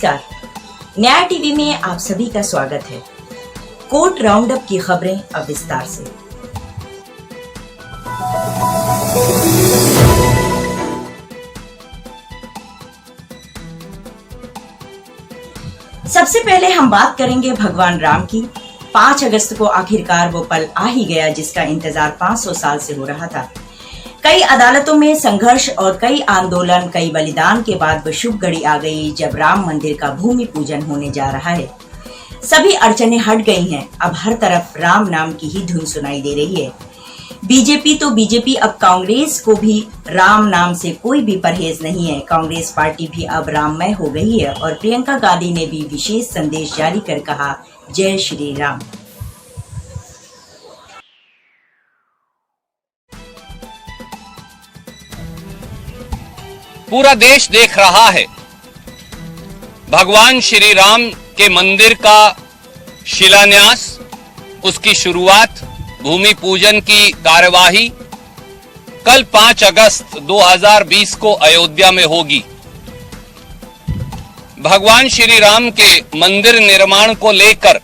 नमस्कार, न्याय टीवी में आप सभी का स्वागत है। कोर्ट राउंड अप की खबरें अब विस्तार से। सबसे पहले हम बात करेंगे भगवान राम की। 5 अगस्त को आखिरकार वो पल आ ही गया जिसका इंतजार 500 साल से हो रहा था। कई अदालतों में संघर्ष और कई आंदोलन, कई बलिदान के बाद वो शुभ घड़ी आ गई जब राम मंदिर का भूमि पूजन होने जा रहा है। सभी अड़चनें हट गई हैं। अब हर तरफ राम नाम की ही धुन सुनाई दे रही है। बीजेपी अब कांग्रेस को भी राम नाम से कोई भी परहेज नहीं है। कांग्रेस पार्टी भी अब राममय हो गई है और प्रियंका गांधी ने भी विशेष संदेश जारी कर कहा, जय श्री राम। पूरा देश देख रहा है भगवान श्री राम के मंदिर का शिलान्यास, उसकी शुरुआत, भूमि पूजन की कार्यवाही कल 5 अगस्त 2020 को अयोध्या में होगी। भगवान श्री राम के मंदिर निर्माण को लेकर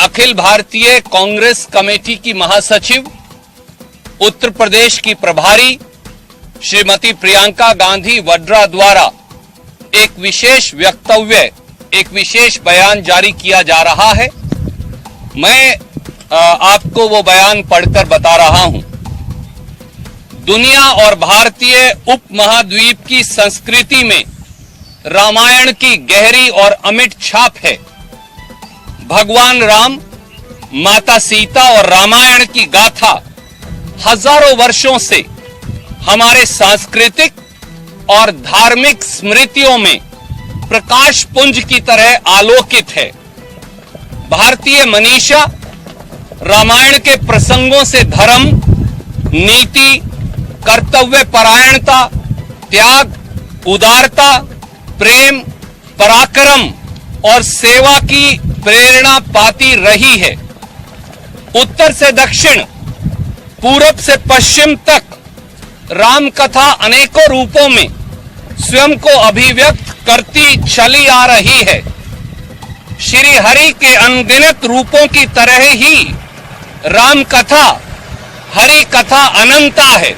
अखिल भारतीय कांग्रेस कमेटी की महासचिव, उत्तर प्रदेश की प्रभारी श्रीमती प्रियंका गांधी वड्रा द्वारा एक विशेष वक्तव्य, एक विशेष बयान जारी किया जा रहा है। मैं आपको वो बयान पढ़कर बता रहा हूं। दुनिया और भारतीय उपमहाद्वीप की संस्कृति में रामायण की गहरी और अमिट छाप है। भगवान राम, माता सीता और रामायण की गाथा हजारों वर्षों से हमारे सांस्कृतिक और धार्मिक स्मृतियों में प्रकाश पुंज की तरह आलोकित है। भारतीय मनीषा रामायण के प्रसंगों से धर्म, नीति, कर्तव्य परायणता, त्याग, उदारता, प्रेम, पराक्रम और सेवा की प्रेरणा पाती रही है। उत्तर से दक्षिण, पूरब से पश्चिम तक राम कथा अनेकों रूपों में स्वयं को अभिव्यक्त करती चली आ रही है। श्री हरि के अनगिनत रूपों की तरह ही राम कथा, हरि कथा अनंता है।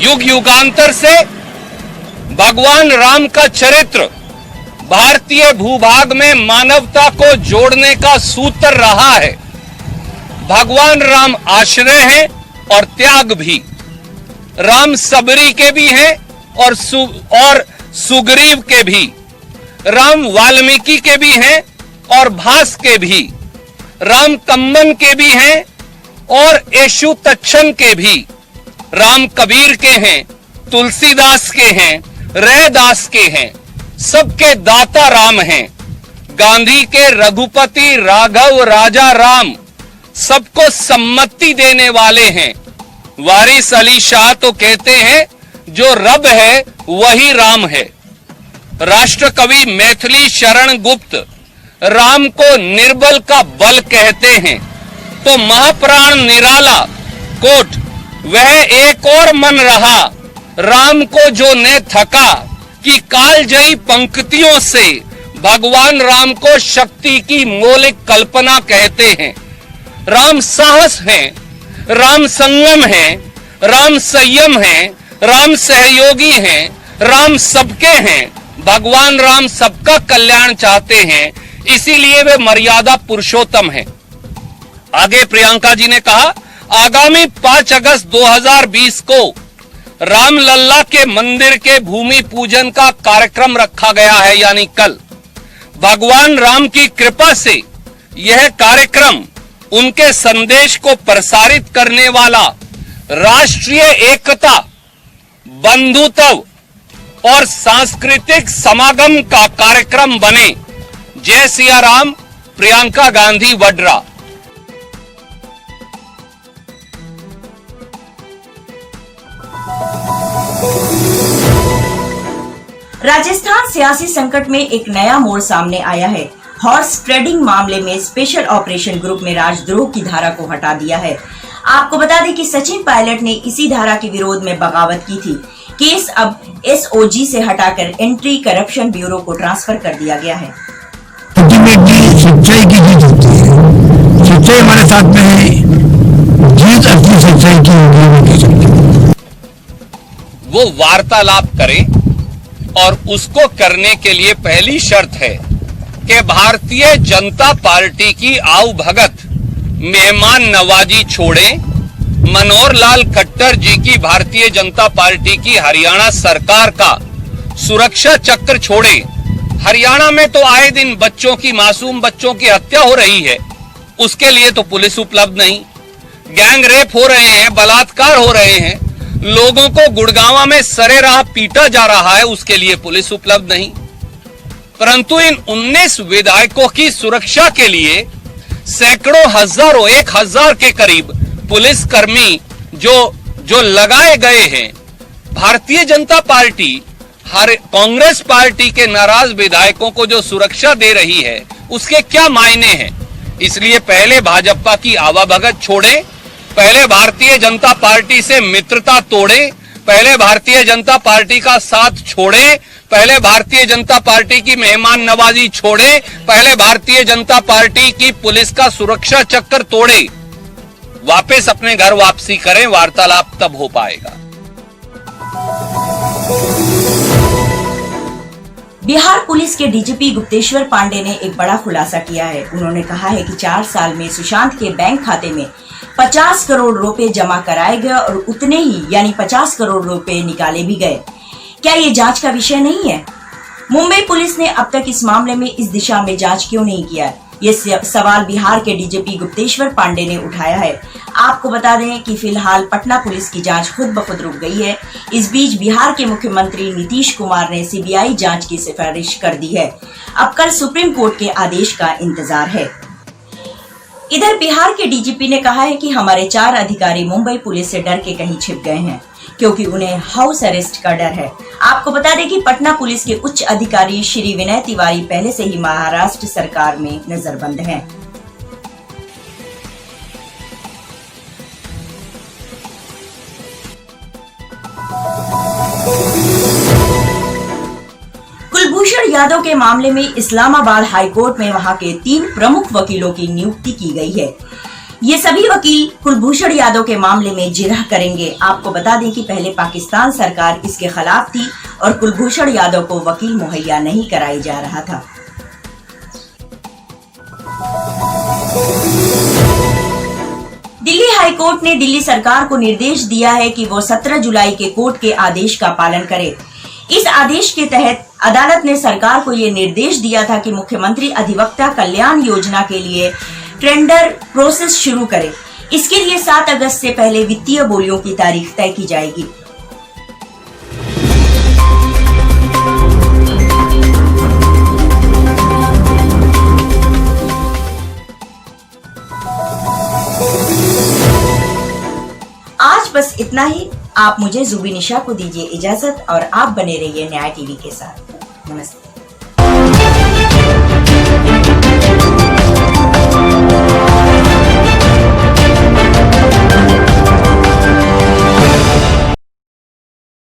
युग युगांतर से भगवान राम का चरित्र भारतीय भूभाग में मानवता को जोड़ने का सूत्र रहा है। भगवान राम आश्रय हैं और त्याग भी। राम सबरी के भी हैं और सुग्रीव के भी। राम वाल्मीकि के भी हैं और भास के भी। राम कम्मन के भी हैं और यशु तच्छन के भी। राम कबीर के हैं, तुलसीदास के हैं, रैदास के हैं। सबके दाता राम हैं। गांधी के रघुपति राघव राजा राम सबको सम्मति देने वाले हैं। वारिस अली शाह तो कहते हैं, जो रब है वही राम है। राष्ट्र कवि मैथिली शरण गुप्त राम को निर्बल का बल कहते हैं। तो महाप्राण निराला कोट वह एक और मन रहा, राम को जो ने थका, कि कालजयी पंक्तियों से भगवान राम को शक्ति की मौलिक कल्पना कहते हैं। राम साहस है, राम संयम है, राम संयम है, राम सहयोगी हैं, राम सबके हैं। भगवान राम सबका कल्याण चाहते हैं, इसीलिए वे मर्यादा पुरुषोत्तम हैं। आगे प्रियंका जी ने कहा, आगामी 5 अगस्त 2020 को रामलल्ला के मंदिर के भूमि पूजन का कार्यक्रम रखा गया है, यानी कल। भगवान राम की कृपा से यह कार्यक्रम उनके संदेश को प्रसारित करने वाला राष्ट्रीय एकता, बंधुत्व और सांस्कृतिक समागम का कार्यक्रम बने। जय सिया राम, प्रियंका गांधी वड्रा। राजस्थान सियासी संकट में एक नया मोड़ सामने आया है। हॉर्स ट्रेडिंग मामले में स्पेशल ऑपरेशन ग्रुप में राजद्रोह की धारा को हटा दिया है। आपको बता दें कि सचिन पायलट ने इसी धारा के विरोध में बगावत की थी। केस अब एसओजी से हटाकर एंटी करप्शन ब्यूरो को ट्रांसफर कर दिया गया है। अल्टीमेटली सच्चाई की जीत होती है। सच्चाई हमारे साथ में है, जीत अपनी सच्चाई की होगी की सकती है। वो वार्तालाप करे और उसको करने के लिए पहली शर्त है कि भारतीय जनता पार्टी की आओ भगत मेहमान नवाजी छोड़े, मनोहर लाल खट्टर जी की भारतीय जनता पार्टी की हरियाणा सरकार का सुरक्षा चक्र छोड़े। हरियाणा में तो आए दिन बच्चों की, मासूम बच्चों की हत्या हो रही है, उसके लिए तो पुलिस उपलब्ध नहीं। गैंग रेप हो रहे हैं, बलात्कार हो रहे हैं, लोगों को गुड़गांव में सरेराह पीटा जा रहा है, उसके लिए पुलिस उपलब्ध नहीं। परंतु इन 19 विधायकों की सुरक्षा के लिए सैकड़ों, हजारों, 1000 के करीब पुलिसकर्मी जो लगाए गए हैं। भारतीय जनता पार्टी कांग्रेस पार्टी के नाराज विधायकों को जो सुरक्षा दे रही है, उसके क्या मायने हैं? इसलिए पहले भाजपा की आवाभगत छोड़े, पहले भारतीय जनता पार्टी से मित्रता तोड़े, पहले भारतीय जनता पार्टी का साथ छोड़े, पहले भारतीय जनता पार्टी की मेहमान नवाजी छोड़े, पहले भारतीय जनता पार्टी की पुलिस का सुरक्षा चक्कर तोड़े, वापस अपने घर वापसी करें, वार्तालाप तब हो पाएगा। बिहार पुलिस के डीजीपी गुप्तेश्वर पांडे ने एक बड़ा खुलासा किया है। उन्होंने कहा है कि 4 साल में सुशांत के बैंक खाते में 50 करोड़ रुपए जमा कराए गए और उतने ही यानी 50 करोड़ रुपए निकाले भी गए। क्या ये जांच का विषय नहीं है? मुंबई पुलिस ने अब तक इस मामले में इस दिशा में जांच क्यों नहीं किया? ये सवाल बिहार के डीजीपी गुप्तेश्वर पांडे ने उठाया है। आपको बता दें कि फिलहाल पटना पुलिस की जांच खुद ब खुद रुक गई है। इस बीच बिहार के मुख्यमंत्री नीतीश कुमार ने सीबीआई जांच की सिफारिश कर दी है। अब कल सुप्रीम कोर्ट के आदेश का इंतजार है। इधर बिहार के डीजीपी ने कहा है कि हमारे 4 अधिकारी मुंबई पुलिस से डर के कहीं छिप गए हैं, क्योंकि उन्हें हाउस अरेस्ट का डर है। आपको बता दें कि पटना पुलिस के उच्च अधिकारी श्री विनय तिवारी पहले से ही महाराष्ट्र सरकार में नजरबंद हैं। कुलभूषण यादव के मामले में इस्लामाबाद हाईकोर्ट में वहां के 3 प्रमुख वकीलों की नियुक्ति की गई है। ये सभी वकील कुलभूषण यादव के मामले में जिरह करेंगे। आपको बता दें कि पहले पाकिस्तान सरकार इसके खिलाफ थी और कुलभूषण यादव को वकील मुहैया नहीं कराई जा रहा था। दिल्ली हाईकोर्ट ने दिल्ली सरकार को निर्देश दिया है कि वो 17 जुलाई के कोर्ट के आदेश का पालन करे। इस आदेश के तहत अदालत ने सरकार को ये निर्देश दिया था कि मुख्यमंत्री अधिवक्ता कल्याण योजना के लिए टेंडर प्रोसेस शुरू करे। इसके लिए 7 अगस्त से पहले वित्तीय बोलियों की तारीख तय की जाएगी। आज बस इतना ही। आप मुझे जुबी निशा को दीजिए इजाजत और आप बने रहिए न्याय टीवी के साथ। नमस्ते।